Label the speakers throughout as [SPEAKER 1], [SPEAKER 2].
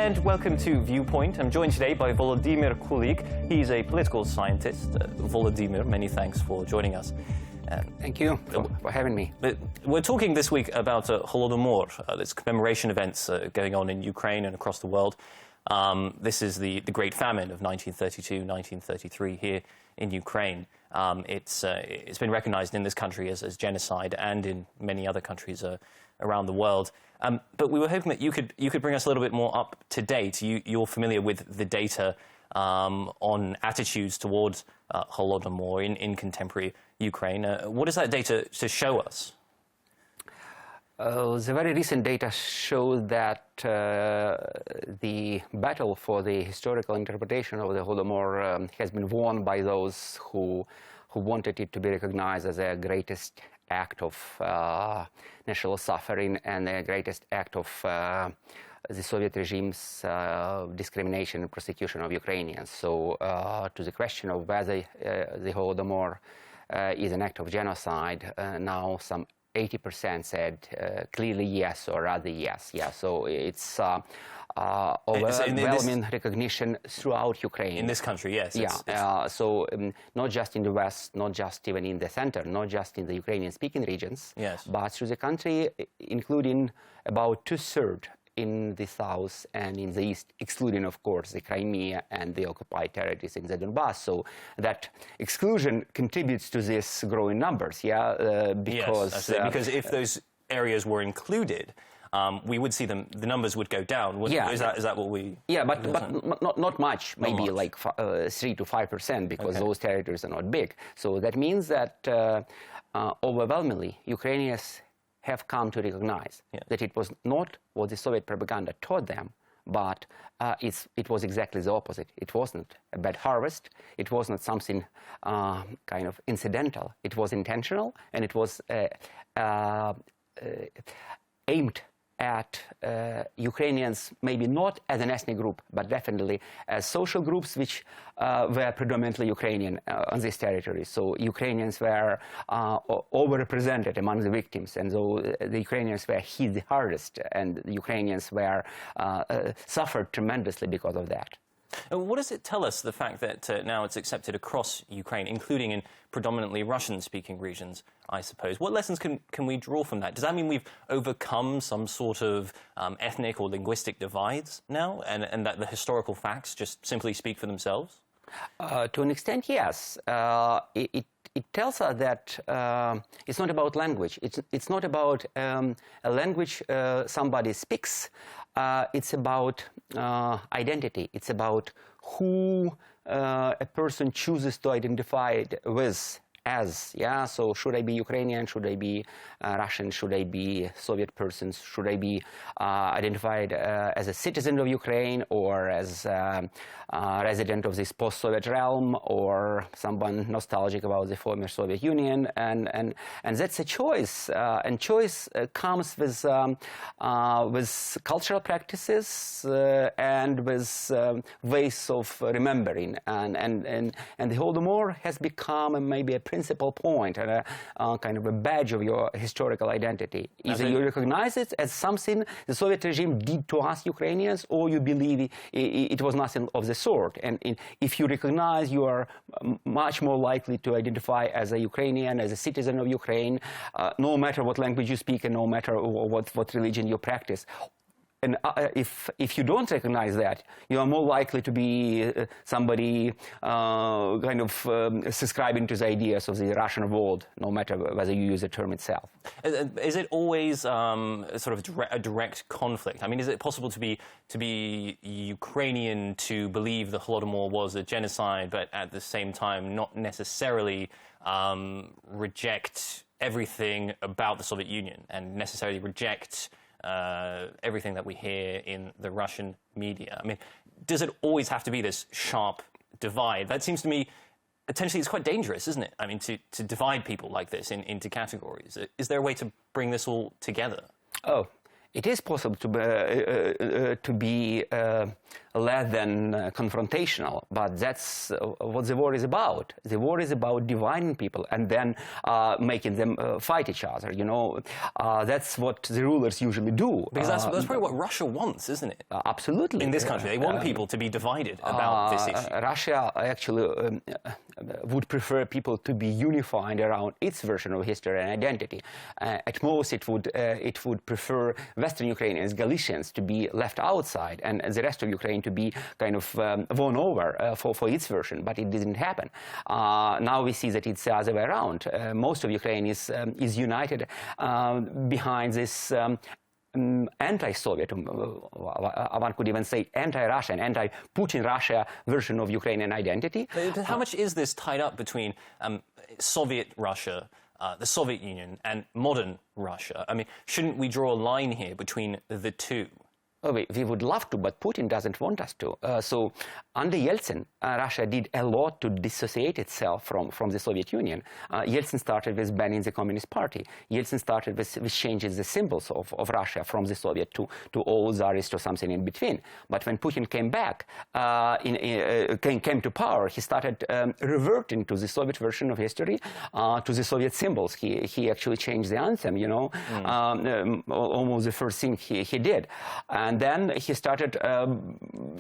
[SPEAKER 1] and welcome to Viewpoint. I'm joined today by Volodymyr Kulyk. He's a political scientist. Volodymyr, many thanks for joining us.
[SPEAKER 2] Thank you for having me.
[SPEAKER 1] We're talking this week about Holodomor, this commemoration events going on in Ukraine and across the world. This is the Great Famine of 1932-1933 here in Ukraine. It's been recognized in this country as genocide and in many other countries around the world. But we were hoping that you could bring us a little bit more up to date. You're familiar with the data on attitudes towards Holodomor in contemporary Ukraine. What does that data to show us?
[SPEAKER 2] The very recent data show that the battle for the historical interpretation of the Holodomor has been won by those who wanted it to be recognized as the greatest act of national suffering and the greatest act of the Soviet regime's discrimination and persecution of Ukrainians. So to the question of whether the Holodomor is an act of genocide, now some 80% said clearly yes or rather yes. Yeah, so it's overwhelming recognition throughout Ukraine.
[SPEAKER 1] In this country, yes.
[SPEAKER 2] Yeah, so not just in the West, not just even in the center, not just in the Ukrainian-speaking regions,
[SPEAKER 1] yes,
[SPEAKER 2] but through the country, including about two-thirds in the south and in the east, excluding, of course, the Crimea and the occupied territories in the Donbass. So that exclusion contributes to these growing numbers,
[SPEAKER 1] because if those areas were included, we would see the numbers would go down. Is that what we?
[SPEAKER 2] Yeah, but not much. Maybe like 3 to 5%, because those territories are not big. So that means that overwhelmingly Ukrainians have come to recognize that it was not what the Soviet propaganda taught them, but it was exactly the opposite. It wasn't a bad harvest. It wasn't something kind of incidental. It was intentional, and it was aimed at Ukrainians, maybe not as an ethnic group, but definitely as social groups which were predominantly Ukrainian on this territory. So Ukrainians were overrepresented among the victims, and so the Ukrainians were hit the hardest, and the Ukrainians were suffered tremendously because of that.
[SPEAKER 1] What does it tell us, the fact that now it's accepted across Ukraine, including in predominantly Russian-speaking regions, I suppose? What lessons can we draw from that? Does that mean we've overcome some sort of ethnic or linguistic divides now, and that the historical facts just simply speak for themselves?
[SPEAKER 2] To an extent, yes. It tells us that it's not about language. It's not about a language somebody speaks. It's about identity. It's about who a person chooses to identify with as. Yeah, so should I be Ukrainian? Should I be Russian? Should I be Soviet person? Should I be identified as a citizen of Ukraine, or as a resident of this post-Soviet realm, or someone nostalgic about the former Soviet Union? And that's a choice, and choice comes with cultural practices and with ways of remembering. And the Holodomor has become maybe a principal point and a kind of a badge of your historical identity. Either you recognize it as something the Soviet regime did to us Ukrainians, or you believe it was nothing of the sort. And if you recognize, you are much more likely to identify as a Ukrainian, as a citizen of Ukraine, no matter what language you speak and no matter what religion you practice. And if you don't recognize that, you are more likely to be somebody kind of subscribing to the ideas of the Russian world, no matter whether you use the term itself.
[SPEAKER 1] Is it always sort of a direct conflict? I mean, is it possible to be Ukrainian to believe the Holodomor was a genocide, but at the same time not necessarily reject everything about the Soviet Union and necessarily reject everything that we hear in the Russian media? I mean, does it always have to be this sharp divide? That seems to me, potentially, it's quite dangerous, isn't it? I mean, to divide people like this into categories. Is there a way to bring this all together?
[SPEAKER 2] Oh, It is possible to be less than confrontational, but that's what the war is about. The war is about dividing people and then making them fight each other. You know, that's what the rulers usually do.
[SPEAKER 1] Because that's probably what Russia wants, isn't it?
[SPEAKER 2] Absolutely.
[SPEAKER 1] In this country, they want people to be divided about this issue.
[SPEAKER 2] Russia actually would prefer people to be unified around its version of history and identity. At most, it would prefer Western Ukrainians, Galicians, to be left outside, and the rest of Ukraine to be kind of won over for its version. But it didn't happen. Now we see that it's the other way around. Most of Ukraine is united behind this anti-Soviet, one could even say anti-Russian, anti-Putin Russia version of Ukrainian identity.
[SPEAKER 1] But how much is this tied up between Soviet Russia, the Soviet Union, and modern Russia? I mean, shouldn't we draw a line here between the two?
[SPEAKER 2] Oh, we would love to, but Putin doesn't want us to. So under Yeltsin, Russia did a lot to dissociate itself from the Soviet Union. Yeltsin started with banning the Communist Party. Yeltsin started with changing the symbols of Russia from the Soviet to all Tsarist or something in between. But when Putin came back, came to power, he started reverting to the Soviet version of history, to the Soviet symbols. He actually changed the anthem, you know, almost the first thing he did. And then he started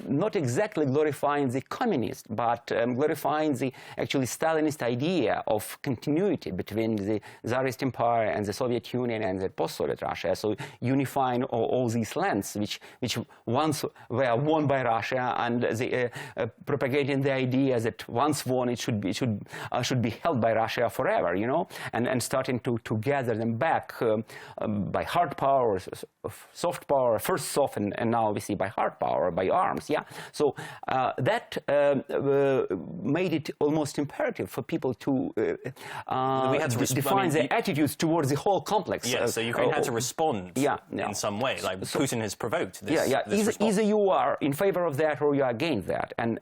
[SPEAKER 2] not exactly glorifying the communist, but glorifying the actually Stalinist idea of continuity between the Tsarist Empire and the Soviet Union and the post-Soviet Russia. So unifying all these lands, which once were won by Russia, and propagating the idea that once won, it should be held by Russia forever, you know, and starting to gather them back by hard power, soft power, first soft, and now we see by hard power, by arms, yeah. So that made it almost imperative for people to define their attitudes towards the whole complex.
[SPEAKER 1] Yeah, so Ukraine had to respond in some way, like Putin has provoked this.
[SPEAKER 2] Either you are in favor of that or you are against that. And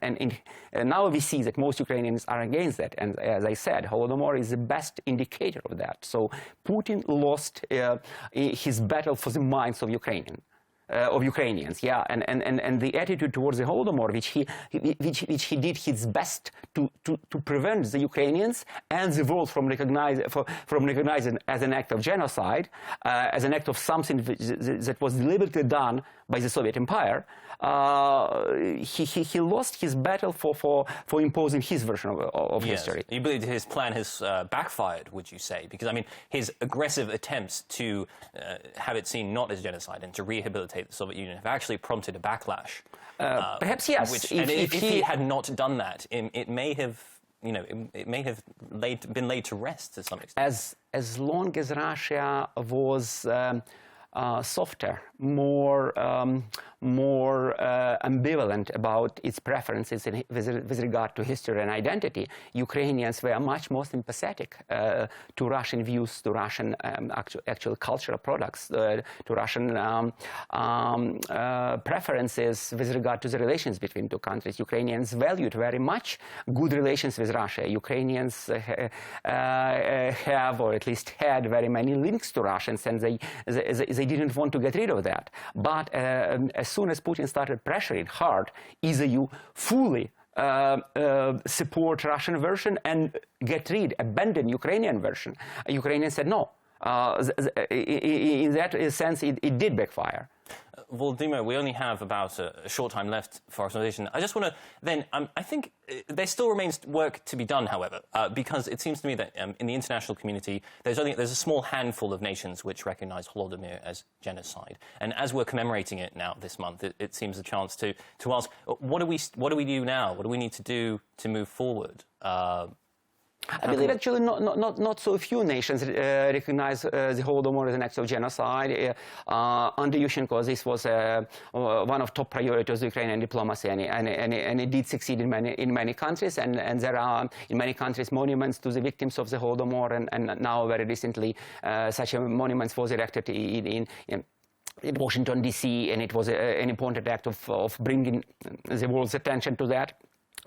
[SPEAKER 2] now we see that most Ukrainians are against that. And as I said, Holodomor is the best indicator of that. So Putin lost his battle for the minds of Ukrainians, yeah, and the attitude towards the Holodomor, which he did his best to prevent the Ukrainians and the world from recognizing as an act of genocide, as an act of something that was deliberately done by the Soviet Empire. He lost his battle for imposing his version of history.
[SPEAKER 1] You believe his plan has backfired, would you say? Because, I mean, his aggressive attempts to have it seen not as genocide and to rehabilitate the Soviet Union have actually prompted a backlash.
[SPEAKER 2] Perhaps, yes.
[SPEAKER 1] If he had not done that, it may have, you know, it may have been laid to rest to some extent.
[SPEAKER 2] As long as Russia was softer, more ambivalent about its preferences with regard to history and identity, Ukrainians were much more sympathetic to Russian views, to Russian actual cultural products, to Russian preferences with regard to the relations between two countries. Ukrainians valued very much good relations with Russia. Ukrainians have, or at least had, very many links to Russians, and they didn't want to get rid of that. But as soon as Putin started pressuring hard, either you fully support Russian version and abandon Ukrainian version. Ukrainians said no. In that sense, it did backfire.
[SPEAKER 1] Volodymyr, we only have about a short time left for our conversation. I just want to then, I think there still remains work to be done, however, because it seems to me that in the international community, there's a small handful of nations which recognize Holodomor as genocide. And as we're commemorating it now this month, it seems a chance to ask, what do we do now? What do we need to do to move forward?
[SPEAKER 2] I believe actually not so few nations recognize the Holodomor as an act of genocide. Under Yushchenko, this was one of top priorities of Ukrainian diplomacy, and it did succeed in many countries. And there are in many countries monuments to the victims of the Holodomor, and now very recently such a monument was erected in Washington, D.C., and it was an important act of bringing the world's attention to that.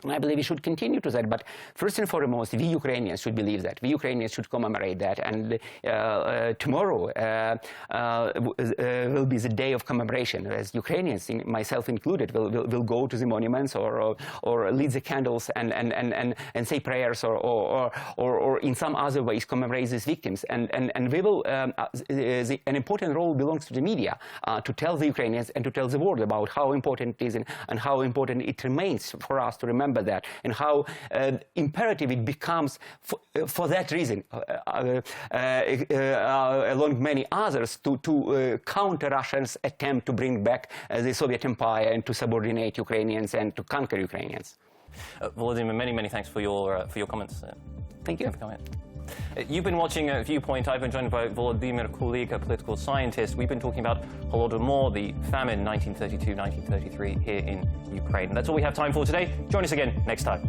[SPEAKER 2] And I believe we should continue to that. But first and foremost, we Ukrainians should believe that. We Ukrainians should commemorate that. And tomorrow will be the day of commemoration, as Ukrainians, myself included, will go to the monuments or lead the candles and say prayers or in some other ways commemorate these victims. And we will, an important role belongs to the media to tell the Ukrainians and to tell the world about how important it is and how important it remains for us to remember that, and how imperative it becomes for that reason, along many others, to counter Russia's attempt to bring back the Soviet Empire and to subordinate Ukrainians and to conquer Ukrainians.
[SPEAKER 1] Volodymyr, many thanks for your comments.
[SPEAKER 2] Thank you.
[SPEAKER 1] You've been watching Viewpoint. I've been joined by Volodymyr Kulyk, a political scientist. We've been talking about Holodomor, the famine 1932-1933 here in Ukraine. And that's all we have time for today. Join us again next time.